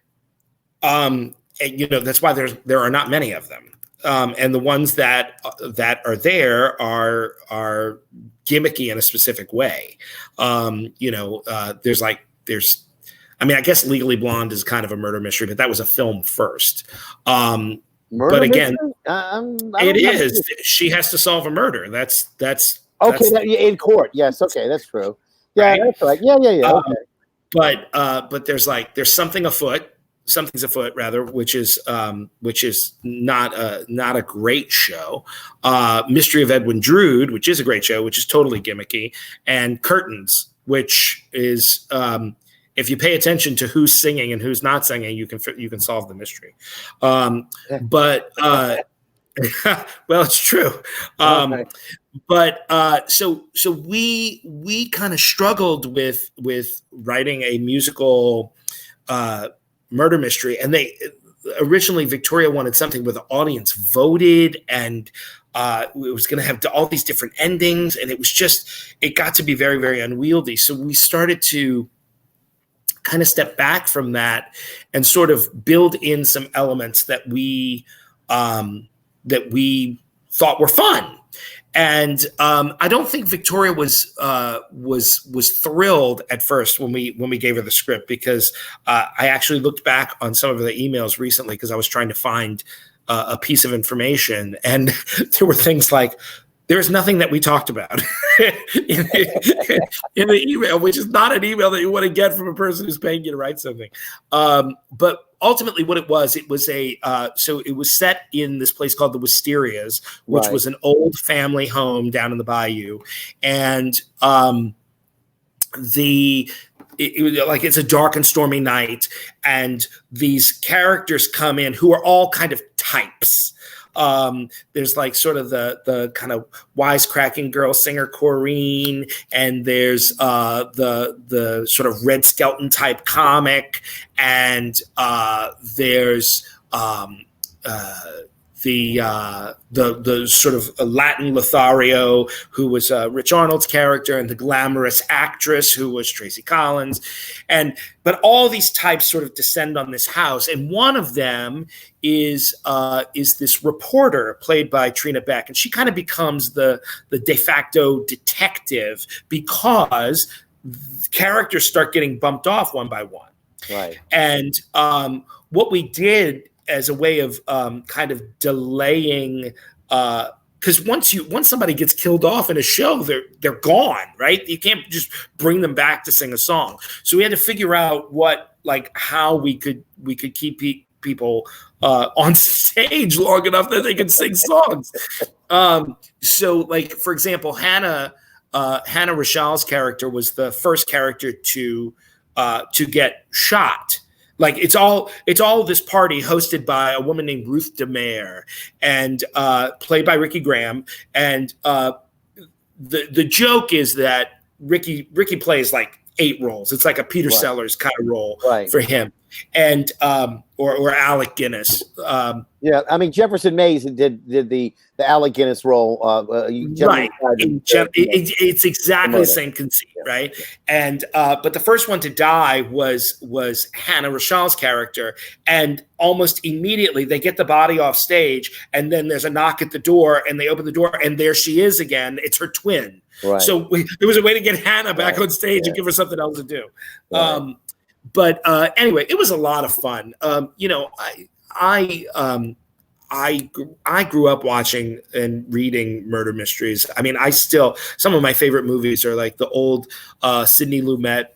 And, that's why there are not many of them. And the ones that are there are gimmicky in a specific way. I guess Legally Blonde is kind of a murder mystery, but that was a film first. But again, it is. She has to solve a murder. That's okay. In court, yes. Okay, that's true. Yeah, right? that's right. Yeah. Okay. But there's something's afoot rather, which is not a great show. Mystery of Edwin Drood, which is a great show, which is totally gimmicky, and Curtains, which is if you pay attention to who's singing and who's not singing, you can solve the mystery. But well, it's true. Okay. But so we kind of struggled with writing a musical murder mystery, and they originally Victoria wanted something where the audience voted, and it was going to have all these different endings, and it got to be very, very unwieldy. So we started to kind of step back from that and sort of build in some elements that we thought were fun. And I don't think Victoria was thrilled at first when we gave her the script, because I actually looked back on some of the emails recently because I was trying to find a piece of information, and there were things like, there's nothing that we talked about in the email, which is not an email that you want to get from a person who's paying you to write something. But ultimately what it was so it was set in this place called the Wisterias, which was an old family home down in the bayou. And it's a dark and stormy night, and these characters come in who are all kind of types. There's like sort of the kind of wisecracking girl singer Corrine, and there's the sort of Red Skelton type comic, and there's the sort of Latin Lothario, who was Rich Arnold's character, and the glamorous actress who was Tracy Collins, but all these types sort of descend on this house, and one of them is this reporter played by Trina Beck, and she kind of becomes the de facto detective because characters start getting bumped off one by one. Right. And what we did as a way of kind of delaying, because once somebody gets killed off in a show, they're gone, right? You can't just bring them back to sing a song. So we had to figure out how we could keep people on stage long enough that they could sing songs. So, like, for example, Hannah Rachal's character was the first character to get shot. Like, it's all this party hosted by a woman named Ruth DeMare, and played by Ricky Graham. And the joke is that Ricky plays like 8 roles. It's like a Peter Sellers kind of role for him, and or Alec Guinness. Yeah, I mean, Jefferson Mays did the Alec Guinness role. Right. It's exactly the same conceit, right? And but the first one to die was Hannah Rachal's character, and almost immediately they get the body off stage, and then there's a knock at the door, and they open the door, and there she is again. It's her twin. Right. So there was a way to get Hannah back on stage and give her something else to do. Right. But anyway, it was a lot of fun. I grew up watching and reading murder mysteries. I mean, some of my favorite movies are like the old Sidney Lumet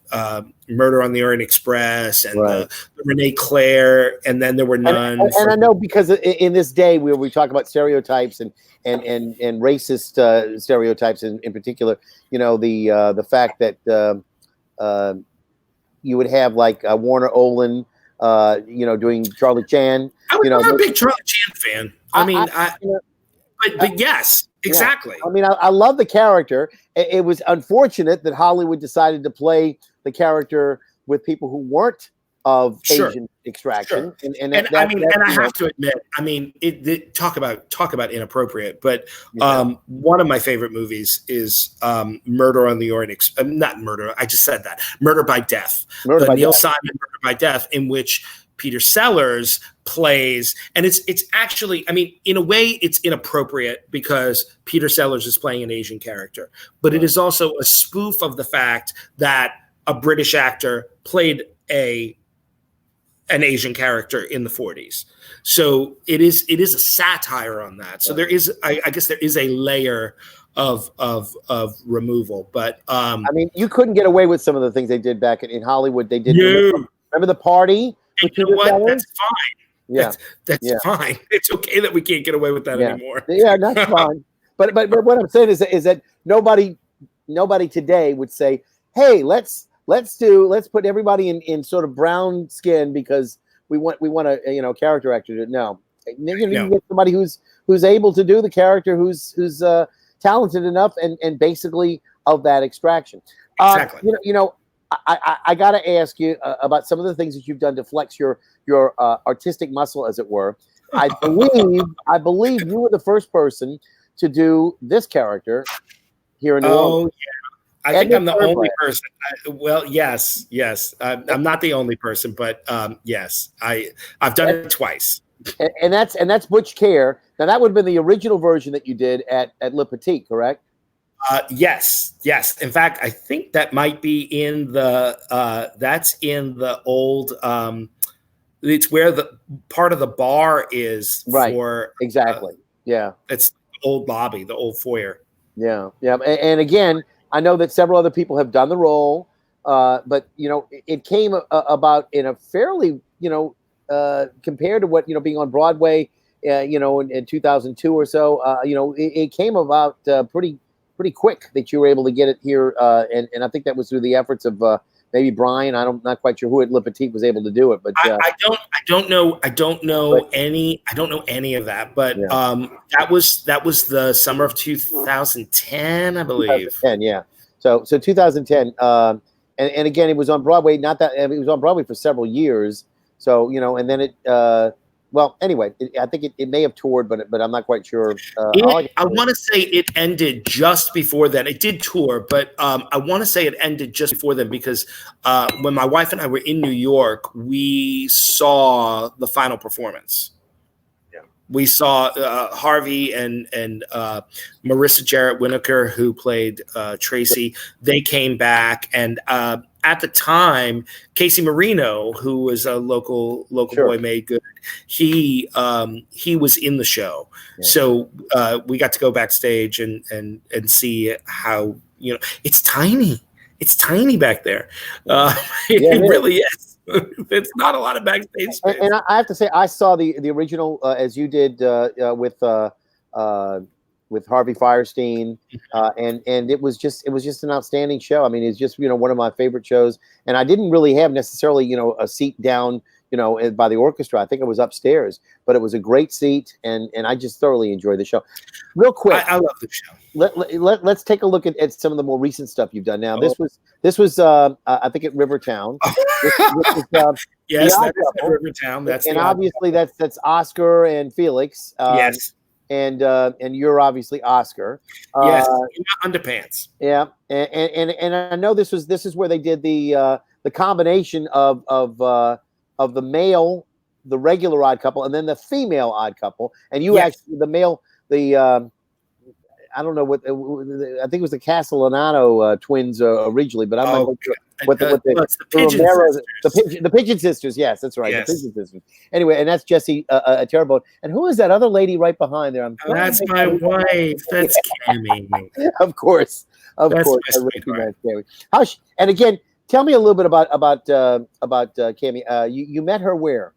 Murder on the Orient Express, and the Renee Clare, and then there were none. And I know, because in this day where we talk about stereotypes and racist stereotypes in particular, the fact that you would have like Warner Olin, doing Charlie Chan. I'm a big Charlie Chan fan. But yes, exactly. Yeah. I mean, I love the character. It was unfortunate that Hollywood decided to play the character with people who weren't of Asian extraction. Sure. And I have to admit, I mean, talk about inappropriate. But one of my favorite movies is Murder on the Orient Express. Not Murder. I just said that. Murder by Death. Neil Simon Murder by Death, in which Peter Sellers plays, and it's actually, I mean, in a way it's inappropriate because Peter Sellers is playing an Asian character, but it is also a spoof of the fact that a British actor played an Asian character in the 40s. So it is a satire on that. So there is, I guess there is a layer of removal. But I mean, you couldn't get away with some of the things they did back in Hollywood. They did. No. Remember the party? You know what? That's fine. Yeah, that's fine. It's okay that we can't get away with that anymore. Yeah, that's fine. But what I'm saying is that nobody today would say, "Hey, let's put everybody in sort of brown skin because we want a character actor to." No, you get somebody who's able to do the character, who's talented enough and basically of that extraction. Exactly. I got to ask you about some of the things that you've done to flex your artistic muscle, as it were. I believe you were the first person to do this character here in New Orleans. Yeah. I think I'm the only person. Well, yes. I'm not the only person, but yes, I've done it twice. And that's Butch Care. Now that would have been the original version that you did at Le Petit, correct? Yes. In fact, I think that might be in the that's in the old. It's where the part of the bar is. Right. For exactly. Yeah. It's the old lobby, the old foyer. Yeah. And again, I know that several other people have done the role, but it came about in a fairly compared to what compared to being on Broadway, in 2002 or so. It came about pretty quick that you were able to get it here, and I think that was through the efforts of maybe Brian. I'm not quite sure who at Le Petit was able to do it, but I don't know any of that. But that was the summer of 2010, I believe. 2010, yeah. So 2010, and again, it was on Broadway. It was on Broadway for several years. So and then it. Well, anyway, I think it may have toured, but I'm not quite sure. I want to say it ended just before then. It did tour, but I want to say it ended just before then because when my wife and I were in New York, we saw the final performance. Yeah, we saw Harvey and Marissa Jarrett Winokur, who played Tracy. They came back, and at the time, Casey Marino, who was a local boy made good, he was in the show. Yeah. So we got to go backstage and see how it's tiny. It's tiny back there. It really is. It's not a lot of backstage space. And I have to say, I saw the original as you did with Harvey Fierstein, and it was just an outstanding show. I mean, it's just one of my favorite shows, and I didn't really have necessarily a seat down by the orchestra. I think it was upstairs, but it was a great seat, and I just thoroughly enjoyed the show. Real quick, I love the show. Let's take a look at some of the more recent stuff you've done. Now, this was I think at Rivertown. Yes, that's at Rivertown. That's and obviously that's Oscar and Felix. Yes. And you're obviously Oscar. Yes, underpants. Yeah, and I know this is where they did the combination of the male, the regular odd couple, and then the female odd couple. And you actually the male, I don't know what I think it was the Castellano twins originally, but I'm not sure the Pigeon Sisters. Yes, that's right. Yes. The Pigeon Sisters. Anyway, and that's Jessie Terrebonne. And who is that other lady right behind there? That's my wife. That's Cammy. Of course. I recognize Cammy. And again, tell me a little bit about Cammy. You met her where?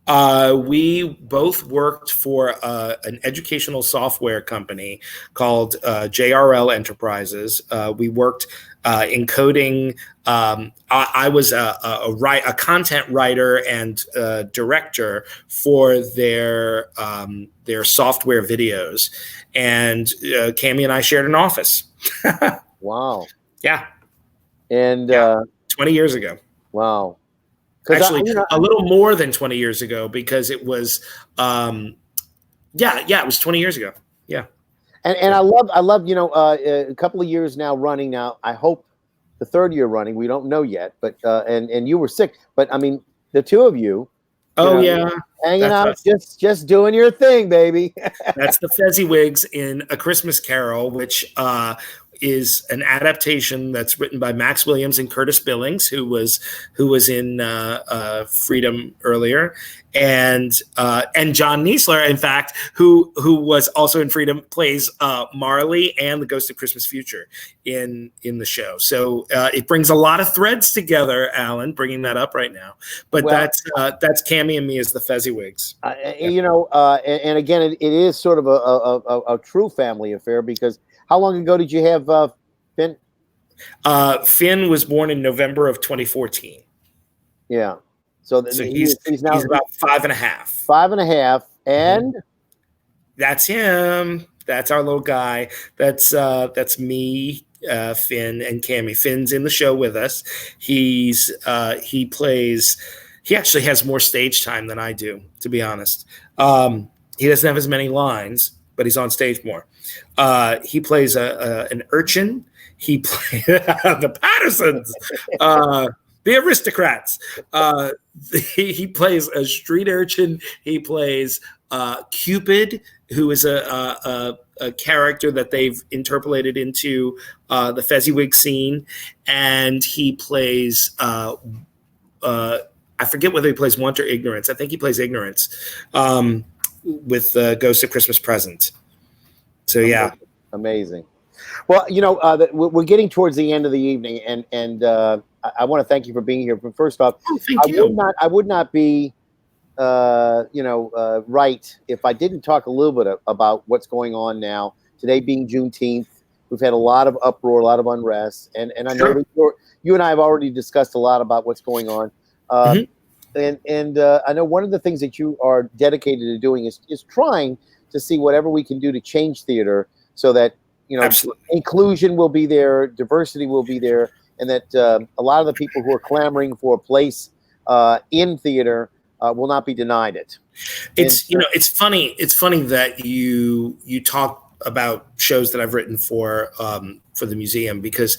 We both worked for an educational software company called JRL Enterprises. We worked in coding. I was a content writer and director for their software videos, and Cammy and I shared an office. Wow. Yeah. And 20 years ago. Wow. Actually, a little more than 20 years ago because it was, it was 20 years ago. Yeah. And I love, a couple of years now running now. I hope the third year running, we don't know yet, but, and you were sick, but I mean, the two of you. Hanging out, just doing your thing, baby. That's the Fezzy Wigs in A Christmas Carol, which, is an adaptation that's written by Max Williams and Curtis Billings, who was in Freedom earlier, and John Niesler, in fact, who was also in Freedom, plays Marley and the Ghost of Christmas Future in the show. So it brings a lot of threads together, Alan, bringing that up right now. But well, that's Cammie and me as the Fezziwigs. And again, it is sort of a true family affair, because how long ago did you have Finn? Finn was born in November of 2014. Yeah. So he's about 5.5. 5.5. And that's him. That's our little guy. That's me, Finn, and Cammie. Finn's in the show with us. He actually has more stage time than I do, to be honest. He doesn't have as many lines, but he's on stage more. He plays an urchin. He plays the Pattersons, the aristocrats. He plays a street urchin. He plays Cupid, who is a character that they've interpolated into the Fezziwig scene, and he plays. I forget whether he plays Want or Ignorance. I think he plays Ignorance with Ghost of Christmas Present. So, yeah. Amazing. Well, we're getting towards the end of the evening, and I want to thank you for being here. But first off, I would not be, right if I didn't talk a little bit about what's going on now. Today being Juneteenth, we've had a lot of uproar, a lot of unrest, and I know that you and I have already discussed a lot about what's going on. And I know one of the things that you are dedicated to doing is trying to see whatever we can do to change theater so that, Absolutely. Inclusion will be there, diversity will be there, and that a lot of the people who are clamoring for a place in theater will not be denied it. It's it's funny that you talk about shows that I've written for the museum, because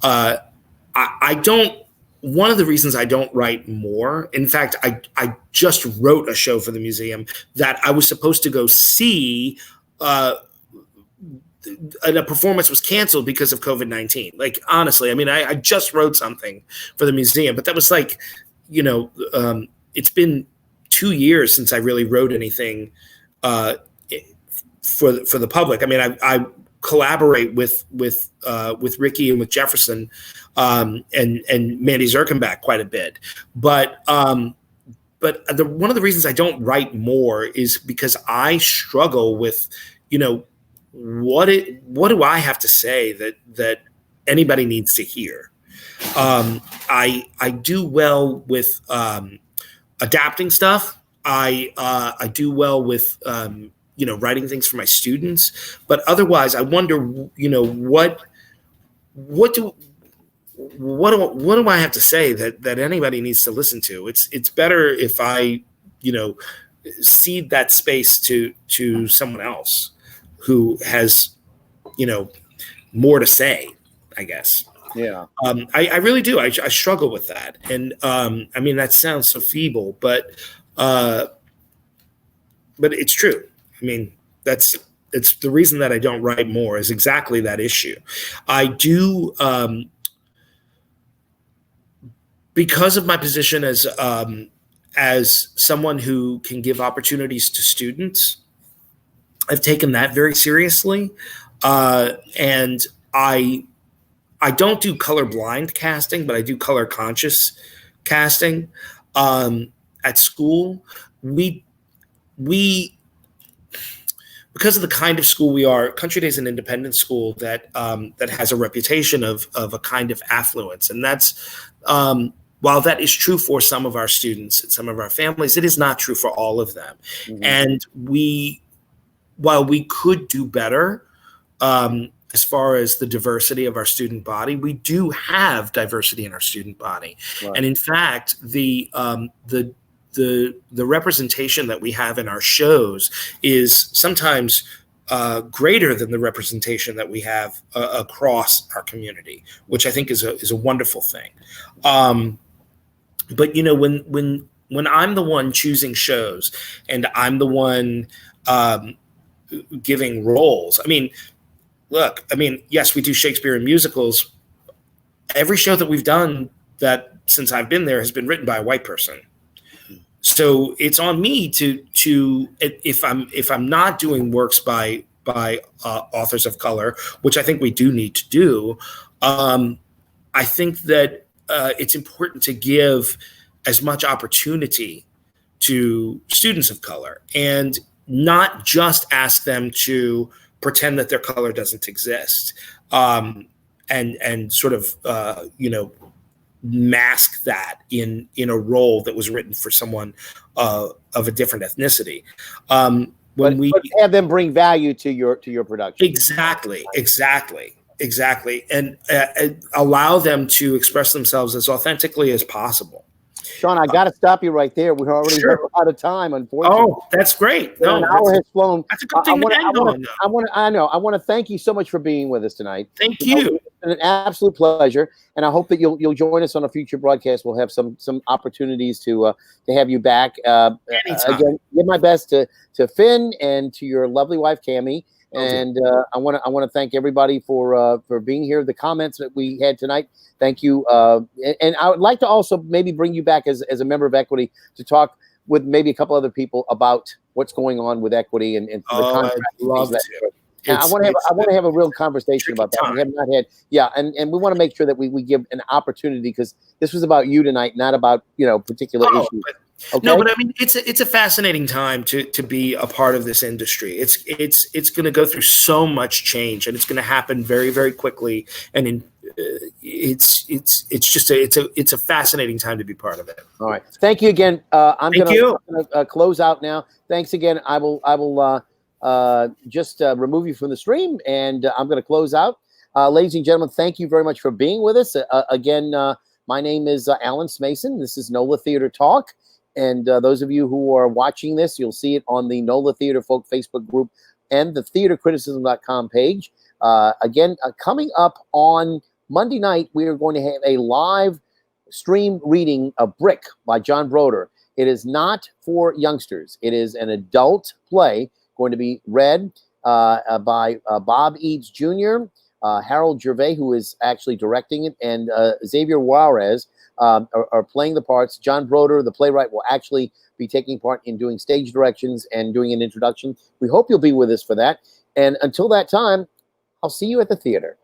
I don't. One of the reasons I don't write more, in fact, I just wrote a show for the museum that I was supposed to go see, and a performance was canceled because of COVID-19. Like, honestly, I mean, I just wrote something for the museum, but that was like, it's been 2 years since I really wrote anything for the public. I mean, I collaborate with Ricky and with Jefferson and Mandy Zirkenbach quite a bit, but one of the reasons I don't write more is because I struggle with what do I have to say that anybody needs to hear. I do well with adapting stuff. I do well with writing things for my students, but otherwise I wonder, what do I have to say that anybody needs to listen to? It's better if I, cede that space to someone else who has, more to say, I guess. Yeah. I really do. I struggle with that. And I mean, that sounds so feeble, but it's true. I mean, it's the reason that I don't write more is exactly that issue. I do, because of my position as someone who can give opportunities to students, I've taken that very seriously. And I don't do colorblind casting, but I do color conscious casting. At school, we because of the kind of school we are, Country Day is an independent school that has a reputation of a kind of affluence. And that's, while that is true for some of our students and some of our families, it is not true for all of them. Mm-hmm. And while we could do better as far as the diversity of our student body, we do have diversity in our student body. Right. And in fact, the representation that we have in our shows is sometimes greater than the representation that we have across our community, which I think is a wonderful thing. But when I'm the one choosing shows and I'm the one giving roles, I mean, look, I mean, yes, we do Shakespeare and musicals. Every show that we've done that since I've been there has been written by a white person. So it's on me to if I'm not doing works by authors of color, which I think we do need to do. I think that it's important to give as much opportunity to students of color and not just ask them to pretend that their color doesn't exist, and sort of mask that in a role that was written for someone of a different ethnicity. But have them bring value to your production. Exactly, and allow them to express themselves as authentically as possible. Sean, I got to stop you right there. We're already out of time, unfortunately. Oh, that's great. No, an hour has flown. That's a good thing to end on. I want to thank you so much for being with us tonight. Thank you. It's been an absolute pleasure, and I hope that you'll join us on a future broadcast. We'll have some opportunities to have you back. Again, give my best to Finn and to your lovely wife Cammie. And I want to thank everybody for being here. The comments that we had tonight, thank you. And I would like to also maybe bring you back as a member of Equity to talk with maybe a couple other people about what's going on with Equity and the contract. I'd love to. I want to have a real conversation about that. We have not had, and we want to make sure that we give an opportunity, because this was about you tonight, not about particular issues. Okay? No, but I mean, it's a fascinating time to be a part of this industry. It's going to go through so much change, and it's going to happen very, very quickly. And it's a fascinating time to be part of it. All right, thank you again. I'm going to close out now. Thanks again. I will just remove you from the stream, and I'm going to close out. Ladies and gentlemen, thank you very much for being with us. Again, my name is Alan Smason. This is NOLA Theatre Talk. And those of you who are watching this, you'll see it on the NOLA Theatre Folk Facebook group and the theatrecriticism.com page. Again, coming up on Monday night, we are going to have a live stream reading of Brick by John Broder. It is not for youngsters. It is an adult play going to be read by Bob Eads Jr., Harold Gervais, who is actually directing it, and Xavier Juarez are playing the parts. John Broder, the playwright, will actually be taking part in doing stage directions and doing an introduction. We hope you'll be with us for that. And until that time, I'll see you at the theater.